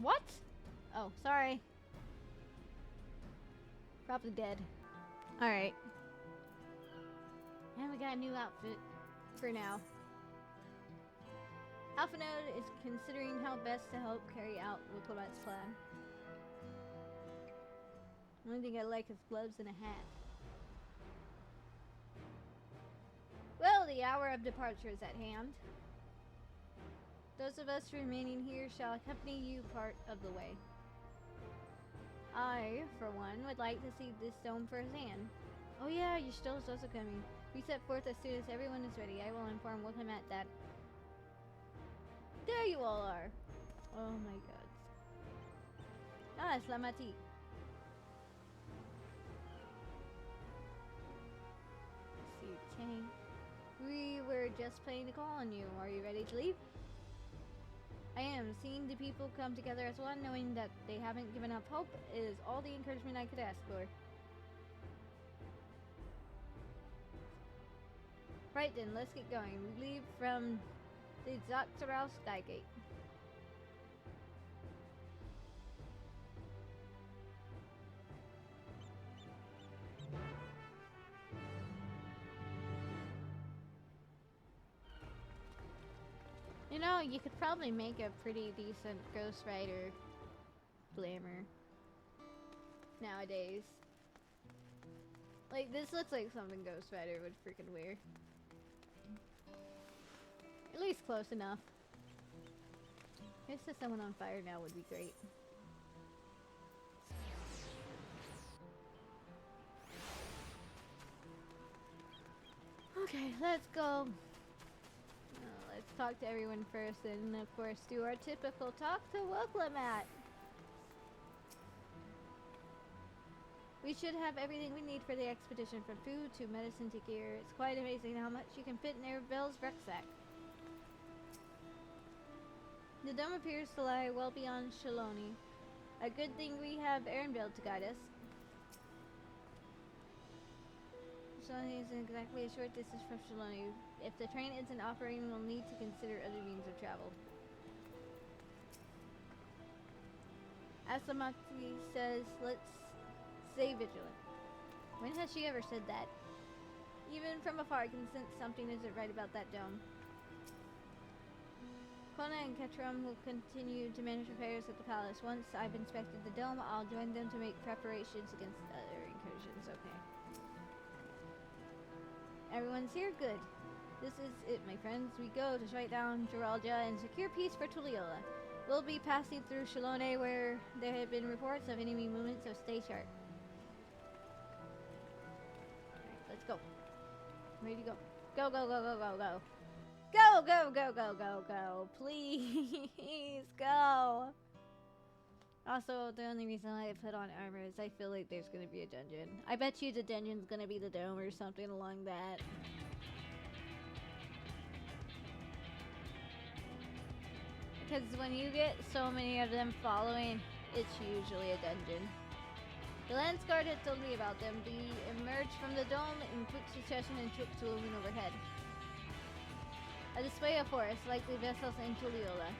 What? Oh, sorry. Probably dead. Alright. And we got a new outfit for now. Alpha Node is considering how best to help carry out Diplomat's plan. The only thing I like is gloves and a hat. Well, the hour of departure is at hand. Those of us remaining here shall accompany you part of the way. I, for one, would like to see this dome firsthand. Oh yeah, your Stone's also coming. We set forth as soon as everyone is ready. I will inform Wilhelm that. There you all are! Oh my god. Ah, Slamati. See you, Chang. We were just planning to call on you. Are you ready to leave? I am. Seeing the people come together as one, knowing that they haven't given up hope, is all the encouragement I could ask for. Right then, let's get going. We leave from the Zaxxerau Skygate. You know, you could probably make a pretty decent Ghost Rider glamour nowadays. Like, this looks like something Ghost Rider would freaking wear. At least close enough. If there's someone on fire now would be great. Okay, let's go. Let's talk to everyone first, and of course do our typical talk to Wilhelm. We should have everything we need for the expedition, from food to medicine to gear. It's quite amazing how much you can fit in Arabelle's rucksack. The dome appears to lie well beyond Yyasulani. A good thing we have Arabelle to guide us. Yyasulani is exactly a short distance from Yyasulani. If the train isn't operating, we'll need to consider other means of travel. Asamati says, let's stay vigilant. When has she ever said that? Even from afar, I can sense something isn't right about that dome. Kona and Ketram will continue to manage repairs at the palace. Once I've inspected the dome, I'll join them to make preparations against other incursions. Okay. Everyone's here? Good. This is it, my friends. We go to strike down Geraldia and secure peace for Tulliola. We'll be passing through Yyasulani, where there have been reports of enemy movement, so stay sharp. Alright, let's go. Ready to go. Go, go, go, go, go, go. Go, go, go, go, go, go. Please, go. Also, the only reason I put on armor is I feel like there's gonna be a dungeon. I bet you the dungeon's gonna be the dome or something along that. Because when you get so many of them following, it's usually a dungeon. The Lance Guard had told me about them. They emerged from the dome in quick succession and took to looming overhead. A display of force, likely vessels in Tulliola.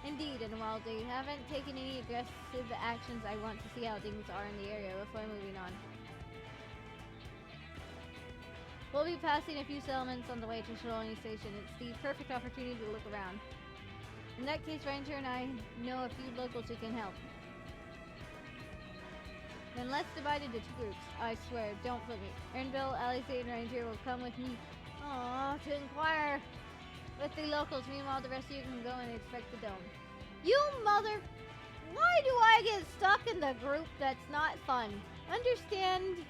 Indeed, and while they haven't taken any aggressive actions, I want to see how things are in the area before moving on. We'll be passing a few settlements on the way to Yyasulani Station. It's the perfect opportunity to look around. In that case, Ranger and I know a few locals who can help. Then let's divide into two groups. I swear, don't flip me. Ernville, Alizé, and Ranger will come with me to inquire with the locals. Meanwhile, the rest of you can go and inspect the dome. You mother... Why do I get stuck in the group that's not fun? Understood.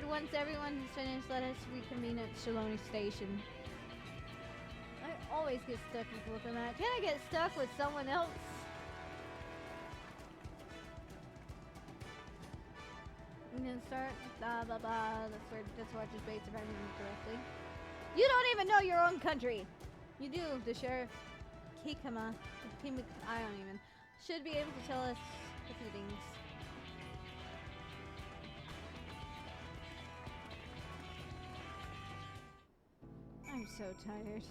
Once everyone is finished, let us reconvene at Yyasulani Station. I always get stuck with that. Can I get stuck with someone else? And then start blah blah blah. That's where just watch his base if I remember correctly. You don't even know your own country. You do. The sheriff Kikama, I don't even, should be able to tell us a few things. I'm so tired.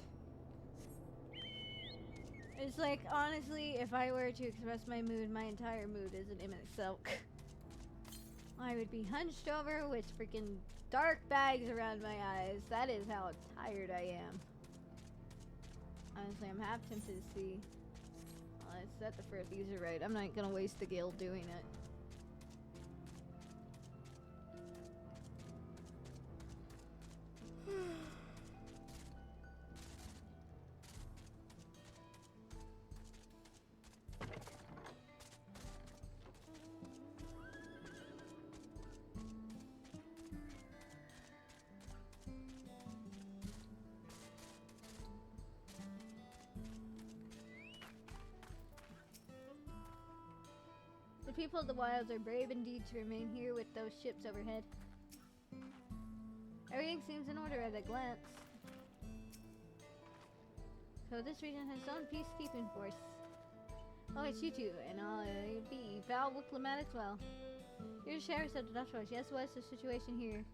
It's like, honestly, if I were to express my mood, my entire mood is an image silk. I would be hunched over with freaking dark bags around my eyes. That is how tired I am. Honestly, I'm half tempted to see. Let's set the first user right. I'm not gonna waste the guild doing it. The people of the wilds are brave indeed to remain here with those ships overhead. Everything seems in order at a glance. So this region has its own peacekeeping force. Oh, it's you two, and I'll be Val Wicklamat as well. You're the sheriffs of the Dutch Wars. Yes, what's the situation here?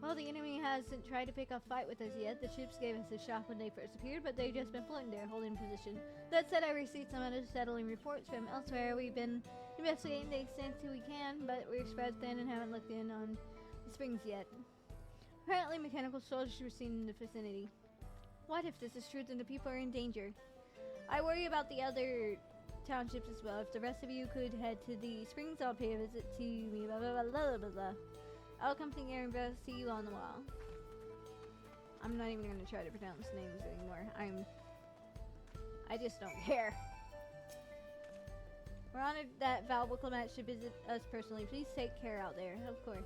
Well, the enemy hasn't tried to pick a fight with us yet. The ships gave us a shock when they first appeared, but they've just been floating there, holding position. That said, I received some unsettling reports from elsewhere. We've been investigating the extent we can, but we're spread thin and haven't looked in on the springs yet. Apparently, mechanical soldiers were seen in the vicinity. What if this is true, then the people are in danger? I worry about the other townships as well. If the rest of you could head to the springs, I'll pay a visit to me. Blah, blah, blah, blah, blah, blah. I'll accompany Aaron, but I'll see you on the wall. I'm not even gonna try to pronounce names anymore. I just don't care. We're honored that Val Wicklamat should visit us personally. Please take care out there, of course.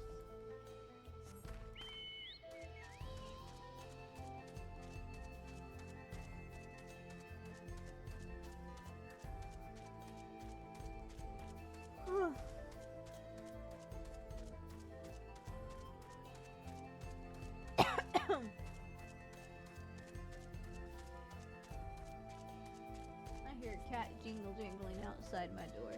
I hear a cat jingling outside my door.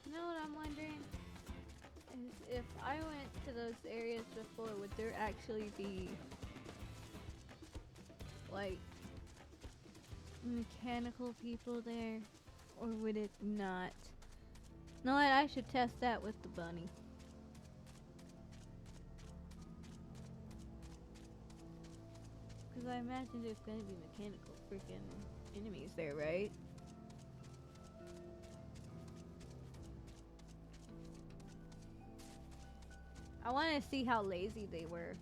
You know what I'm wondering? Is if I went to those areas before, would there actually be like mechanical people there, or would it not? No, I should test that with the bunny. Because I imagine there's going to be mechanical freaking enemies there, right? I want to see how lazy they were.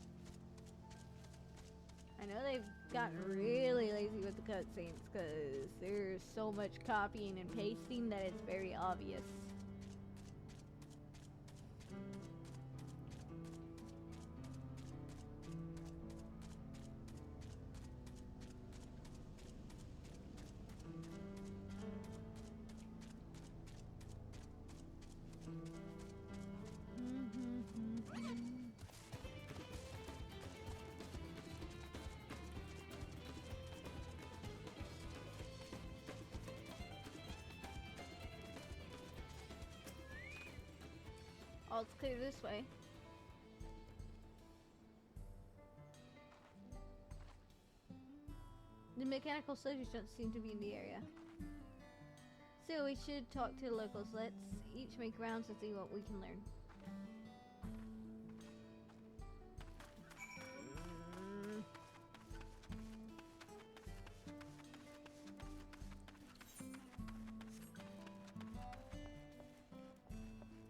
I know they've gotten really lazy with the cutscenes because there's so much copying and pasting that it's very obvious. Oh, it's clear this way. The mechanical soldiers don't seem to be in the area. So we should talk to the locals. Let's each make rounds and see what we can learn.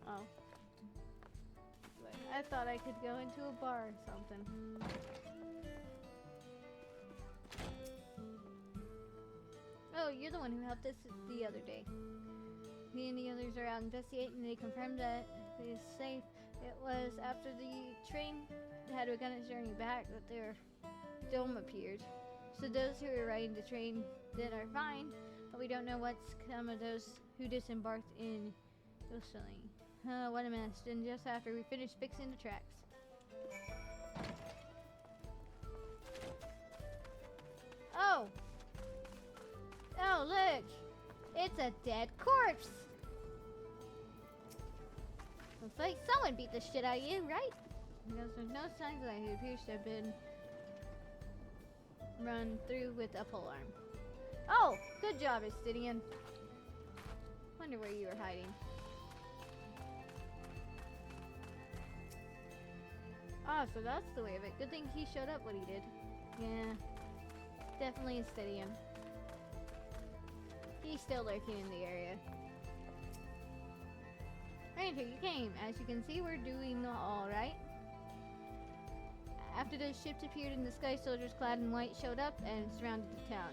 Oh. I thought I could go into a bar or something. Oh, you're the one who helped us the other day. Me and the others are out investigating. They confirmed that it is safe. It was after the train had begun its journey back that their dome appeared. So those who were riding the train then are fine, but we don't know what's come of those who disembarked in Yyasulani. What a mess. And just after we finished fixing the tracks. Oh! Oh, look! It's a dead corpse! Looks like someone beat the shit out of you, right? Because there's no signs that he appears to have been run through with a polearm. Oh! Good job, Estidian. Wonder where you were hiding. Ah, so that's the way of it. Good thing he showed up when he did. Yeah. Definitely Estidian. He's still lurking in the area. Reinetier, you came. As you can see, we're doing alright. After the ships appeared in the sky, soldiers clad in white showed up and surrounded the town.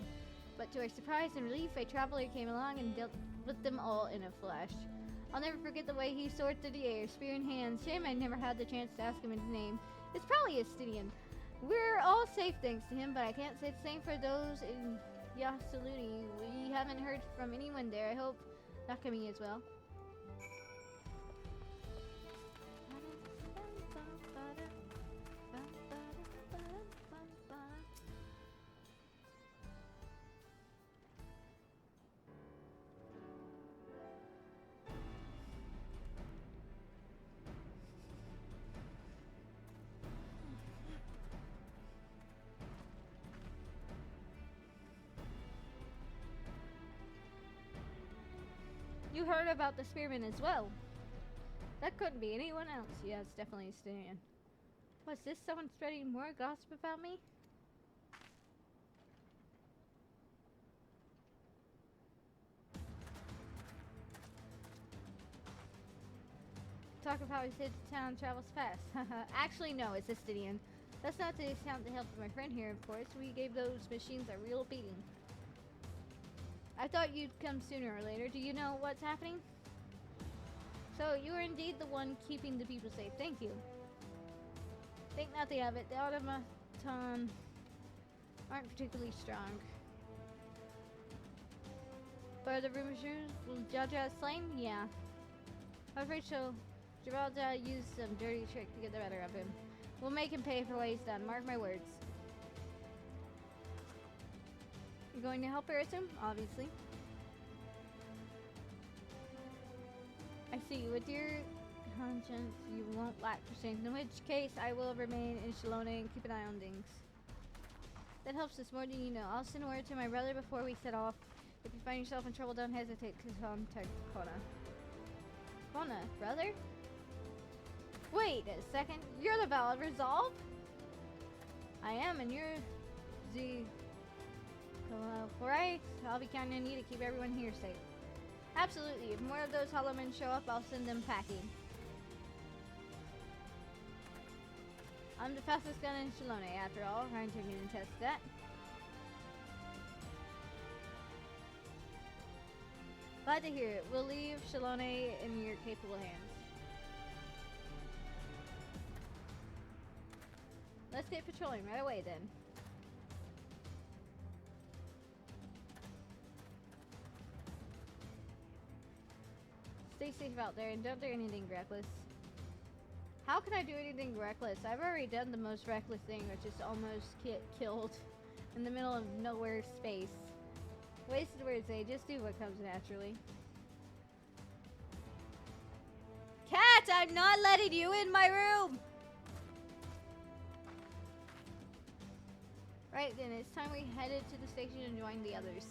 But to our surprise and relief, a traveler came along and dealt with them all in a flash. I'll never forget the way he soared through the air, spear in hand. Shame I never had the chance to ask him his name. It's probably Estidian. We're all safe thanks to him, but I can't say the same for those in Yyasulani. We haven't heard from anyone there. I hope Nakami as well. You heard about the spearman as well. That couldn't be anyone else. Yeah, it's definitely Estidian. Was this someone spreading more gossip about me? Talk of how he said the town travels fast. Actually, no, it's Estidian. That's not to discount the help of my friend here, of course. We gave those machines a real beating. I thought you'd come sooner or later. Do you know what's happening? So, you are indeed the one keeping the people safe. Thank you. Think nothing of it. The automaton aren't particularly strong. But the rumors will Jaja slain? Yeah. I'm afraid so. Gibraltar used some dirty trick to get the better of him. We'll make him pay for what he's done. Mark my words. You're going to help her, assume? Obviously. I see. With your conscience, you won't lack for strength. In which case, I will remain in Shalone and keep an eye on things. That helps us more than you know. I'll send word to my brother before we set off. If you find yourself in trouble, don't hesitate to contact Kona. Kona, brother? Wait a second. You're the Valid Resolve? I am, and you're the... Alright, I'll be counting on you to keep everyone here safe. Absolutely. If more of those hollow men show up, I'll send them packing. I'm the fastest gun in Shalone, after all. Reinetier can attest to that. Glad to hear it. We'll leave Shalone in your capable hands. Let's get patrolling right away then. Stay safe out there and don't do anything reckless. How can I do anything reckless? I've already done the most reckless thing, which is almost get killed in the middle of nowhere space. Wasted words, eh? Just do what comes naturally. Cat, I'm not letting you in my room! Right then, it's time we headed to the station and joined the others.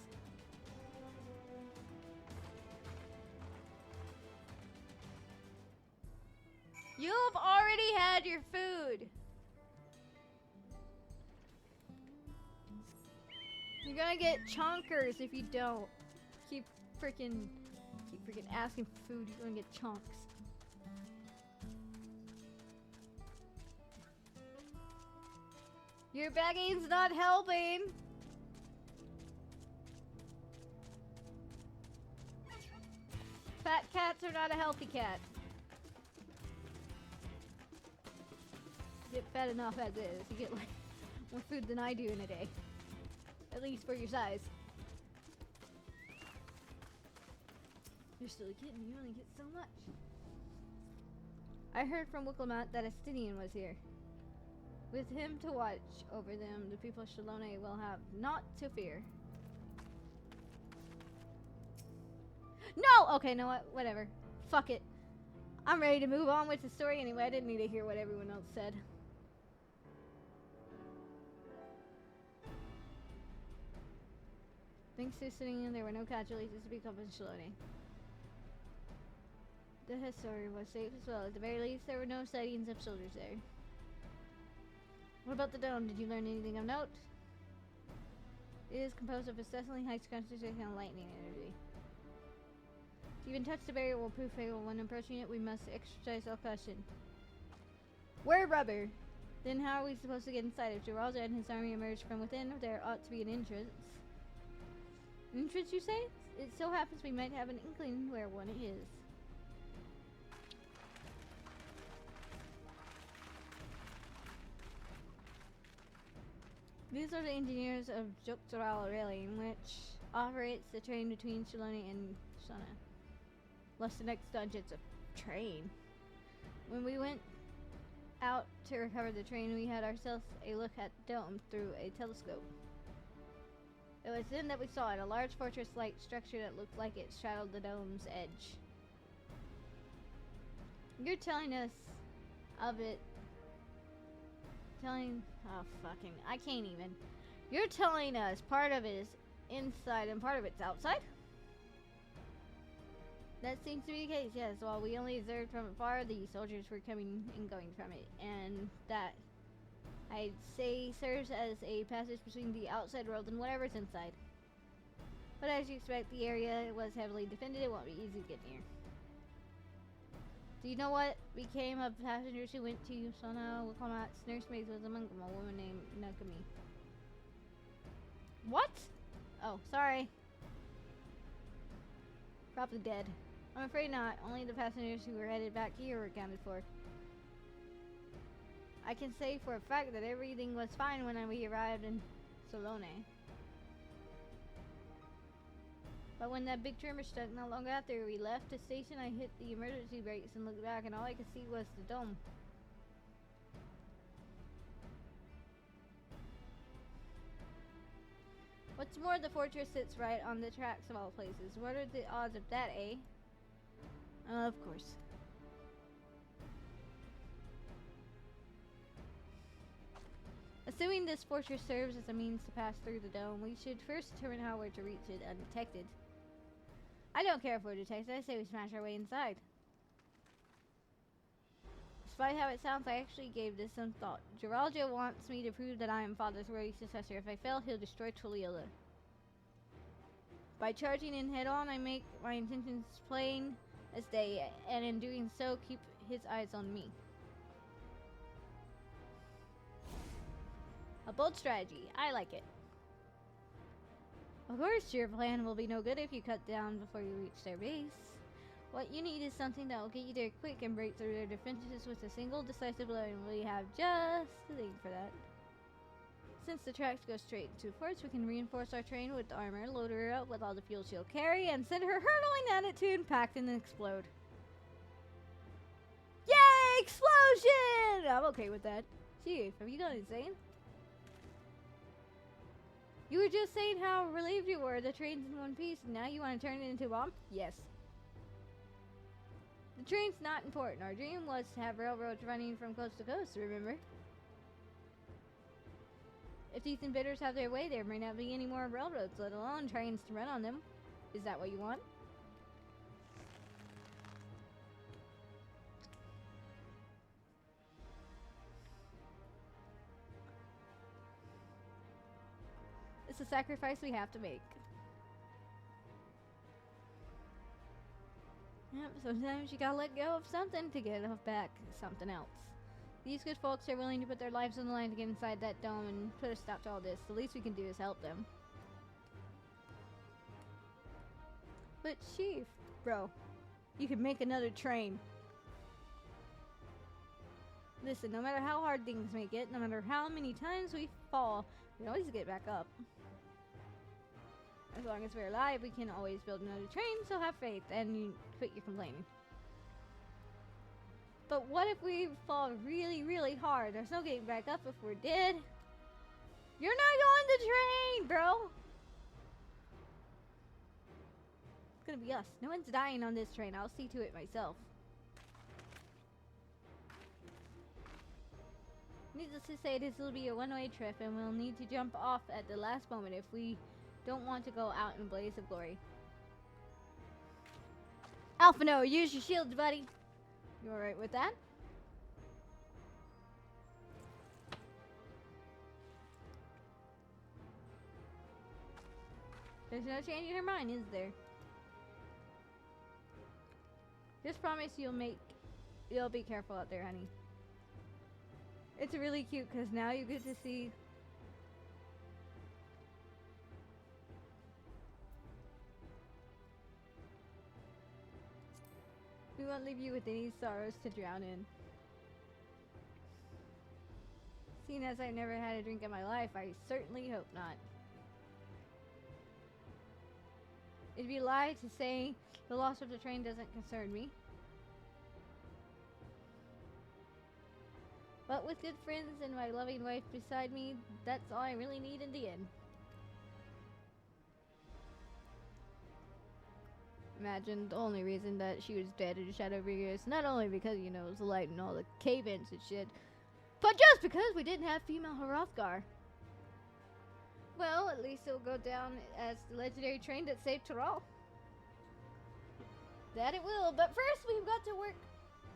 You've already had your food! You're gonna get chonkers if you don't. Keep freaking asking for food, you're gonna get chunks. Your begging's not helping! Fat cats are not a healthy cat. You get fat enough as is. You get like more food than I do in a day. At least for your size. You're still a kitten, you only get so much. I heard from Wicklemat that Estidian was here. With him to watch over them, the people of Shalone will have naught to fear. No! Okay, know what? Whatever. Fuck it. I'm ready to move on with the story anyway. I didn't need to hear what everyone else said. Thanks to sitting in, there were no casualties to speak of in Yyasulani. The history was safe as well. At the very least, there were no sightings of soldiers there. What about the dome? Did you learn anything of note? It is composed of incessantly high concentration of lightning energy. To even touch the barrier will prove fatal. When approaching it, we must exercise all caution. We're rubber! Then how are we supposed to get inside? If Geraldo and his army emerge from within, there ought to be an entrance. An entrance, you say? It so happens we might have an inkling where one is. These are the engineers of Trademark, which operates the train between Yyasulani and Shana. Plus the next dungeon's a train. When we went out to recover the train, we had ourselves a look at the dome through a telescope. It was then that we saw it, a large fortress-like structure that looked like it straddled the dome's edge. You're telling us of it... Oh, fucking... I can't even. You're telling us part of it is inside and part of it's outside? That seems to be the case, yes. While we only observed from afar, the soldiers were coming and going from it. And that, I'd say, serves as a passage between the outside world and whatever's inside. But as you expect, the area was heavily defended. It won't be easy to get near. Do you know what became of passengers who went to Yusana Wakamat's nursemaids was among them, a woman named Nakami? What? Oh, sorry. Probably dead. I'm afraid not. Only the passengers who were headed back here were accounted for. I can say for a fact that everything was fine when we arrived in Yyasulani. But when that big tremor struck not long after we left the station, I hit the emergency brakes and looked back, and all I could see was the dome. What's more, the fortress sits right on the tracks of all places. What are the odds of that, eh? Of course. Assuming this fortress serves as a means to pass through the dome, we should first determine how we're to reach it undetected. I don't care if we're detected. I say we smash our way inside. Despite how it sounds, I actually gave this some thought. Geraldo wants me to prove that I am Father's worthy successor. If I fail, he'll destroy Twiliola. By charging in head-on, I make my intentions plain as day, and in doing so, keep his eyes on me. A bold strategy. I like it. Of course, your plan will be no good if you cut down before you reach their base. What you need is something that will get you there quick and break through their defenses with a single decisive blow, and we have just the thing for that. Since the tracks go straight into the forts, we can reinforce our train with armor, load her up with all the fuel she'll carry, and send her hurtling at it to impact and then explode. Yay! Explosion! I'm okay with that. Chief, have you gone insane? You were just saying how relieved you were the train's in one piece, and now you want to turn it into a bomb? Yes. The train's not important. Our dream was to have railroads running from coast to coast, remember? If these invaders have their way, there may not be any more railroads, let alone trains to run on them. Is that what you want? It's a sacrifice we have to make. Yep, sometimes you gotta let go of something to get back something else. These good folks are willing to put their lives on the line to get inside that dome and put a stop to all this. The least we can do is help them. But Chief, bro, you can make another train. Listen, no matter how hard things may get, no matter how many times we fall, we always get back up. As long as we're alive, we can always build another train, so have faith and you quit your complaining. But what if we fall really, really hard? There's no getting back up if we're dead. You're not on the train, bro! It's gonna be us. No one's dying on this train. I'll see to it myself. Needless to say, this will be a one-way trip, and we'll need to jump off at the last moment if we don't want to go out in a blaze of glory. Alphino, use your shields, buddy. You alright with that? There's no changing her mind, is there? Just promise you'll be careful out there, honey. It's really cute because now you get to see. We won't leave you with any sorrows to drown in. Seeing as I never had a drink in my life, I certainly hope not. It'd be a lie to say the loss of the train doesn't concern me. But with good friends and my loving wife beside me, that's all I really need in the end. Imagine the only reason that she was dead in Shadowbringers, not only because, you know, it was the light and all the cave-ins and shit, but just because we didn't have female Hrothgar. Well, at least it'll go down as the legendary train that saved Tyrell. That it will, but first we've got to work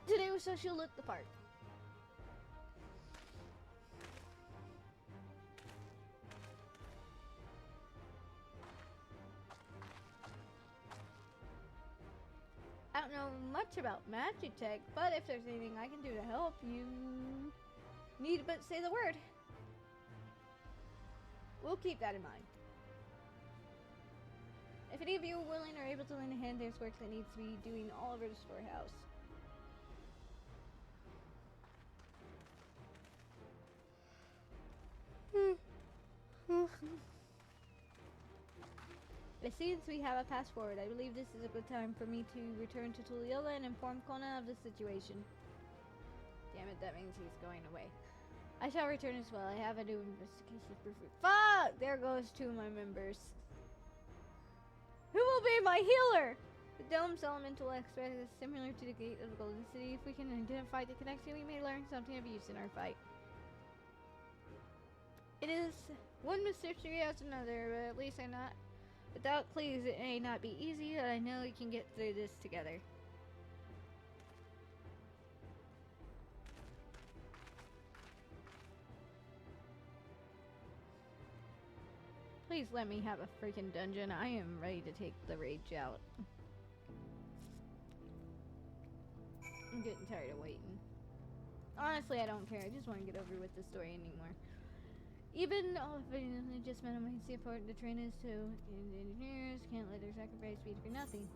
to do so she'll look the part. I don't know much about magic tech, but if there's anything I can do to help, you need but say the word. We'll keep that in mind. If any of you are willing or able to lend a hand, there's work that needs to be doing all over the storehouse. It seems we have a pass forward. I believe this is a good time for me to return to Tuliola and inform Kona of the situation. Damn it, that means he's going away. I shall return as well. I have a new investigation for food. Fuck! There goes two of my members. Who will be my healer? The dome's elemental aspect is similar to the gate of the Golden City. If we can identify the connection, we may learn something of use in our fight. It is one mystery as another, but at least I'm not without clues. It may not be easy, but I know we can get through this together. Please let me have a freaking dungeon. I am ready to take the rage out. I'm getting tired of waiting. Honestly, I don't care. I just want to get over with the story anymore. Even all of it just minimize the important the train is to the engineers. Can't let their sacrifice be for nothing.